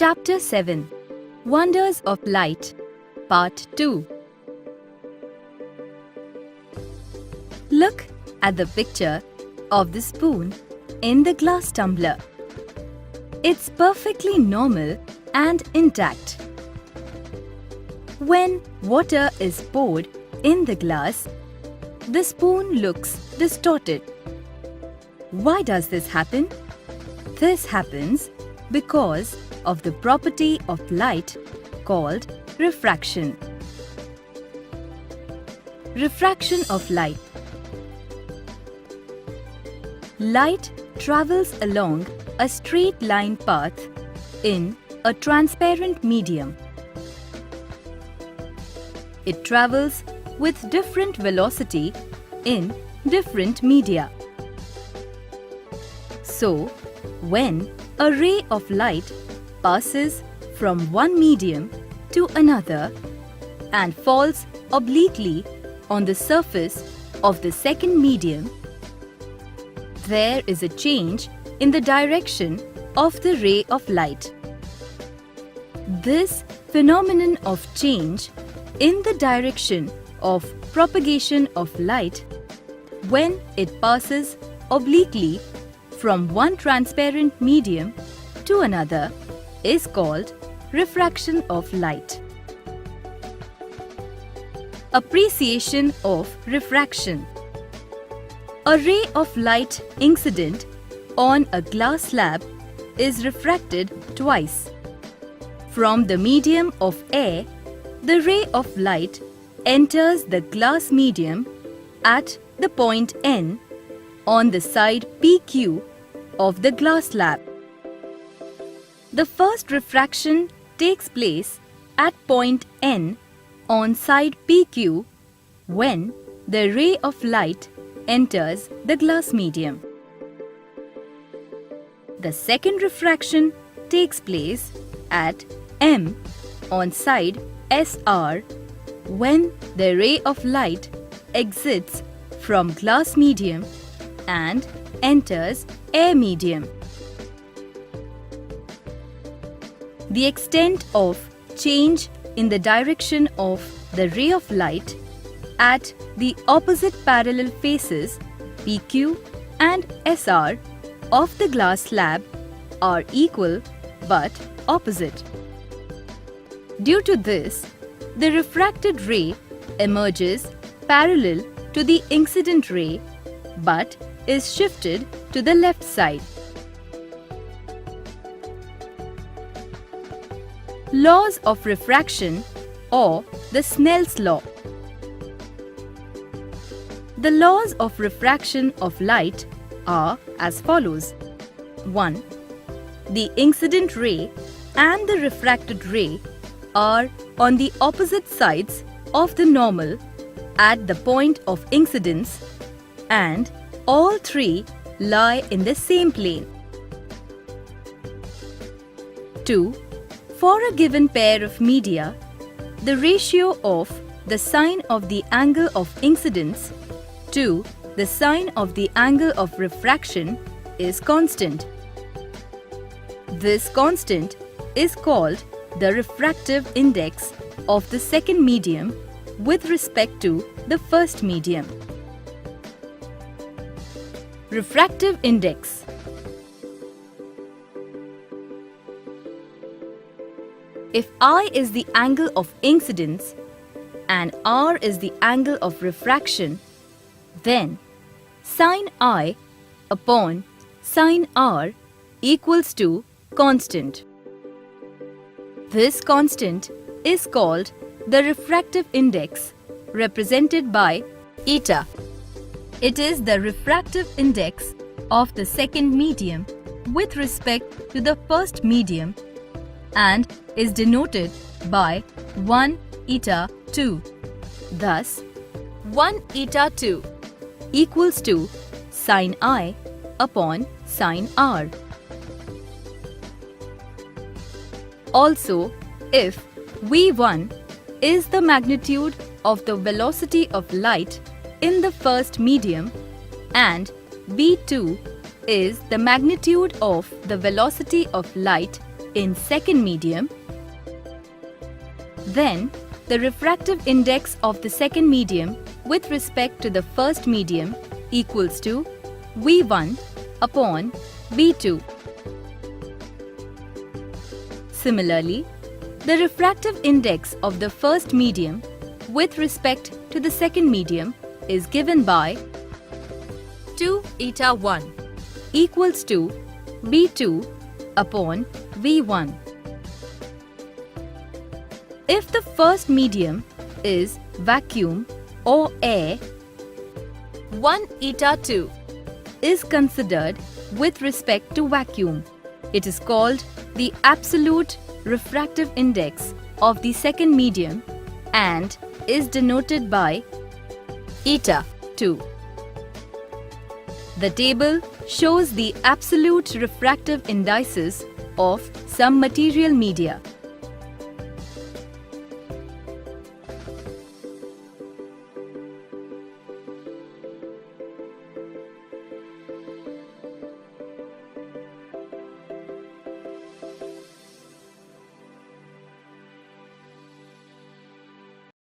Chapter 7 Wonders of Light Part 2. Look at the picture of the spoon in the glass tumbler. It's perfectly normal and intact. When water is poured in the glass, the spoon looks distorted. Why does this happen? This happens because of the property of light called refraction. Refraction of light. Light travels along a straight line path in a transparent medium. It travels with different velocity in different media. So, when a ray of light passes from one medium to another and falls obliquely on the surface of the second medium, there is a change in the direction of the ray of light. This phenomenon of change in the direction of propagation of light when it passes obliquely from one transparent medium to another is called refraction of light. Appreciation of refraction. A ray of light incident on a glass slab is refracted twice. From the medium of air, the ray of light enters the glass medium at the point N on the side PQ of the glass slab. The first refraction takes place at point N on side PQ when the ray of light enters the glass medium. The second refraction takes place at M on side SR when the ray of light exits from glass medium and enters air medium. The extent of change in the direction of the ray of light at the opposite parallel faces PQ and SR of the glass slab are equal but opposite. Due to this, the refracted ray emerges parallel to the incident ray but is shifted to the left side. Laws of refraction or the Snell's law. The laws of refraction of light are as follows. 1. The incident ray and the refracted ray are on the opposite sides of the normal at the point of incidence, and all three lie in the same plane. 2. For a given pair of media, the ratio of the sine of the angle of incidence to the sine of the angle of refraction is constant. This constant is called the refractive index of the second medium with respect to the first medium. Refractive index. If I is the angle of incidence and R is the angle of refraction, then sin I upon sin R equals to constant. This constant is called the refractive index, represented by eta. It is the refractive index of the second medium with respect to the first medium and is denoted by 1 eta 2. Thus, 1 eta 2 equals to sin I upon sin R. Also, if V1 is the magnitude of the velocity of light in the first medium and V2 is the magnitude of the velocity of light in second medium, then the refractive index of the second medium with respect to the first medium equals to V1 upon V2. Similarly, the refractive index of the first medium with respect to the second medium is given by 2 eta 1 equals to V2 upon V1. If the first medium is vacuum or air, 1 eta 2 is considered with respect to vacuum. It is called the absolute refractive index of the second medium and is denoted by eta 2. The table shows the absolute refractive indices of some material media.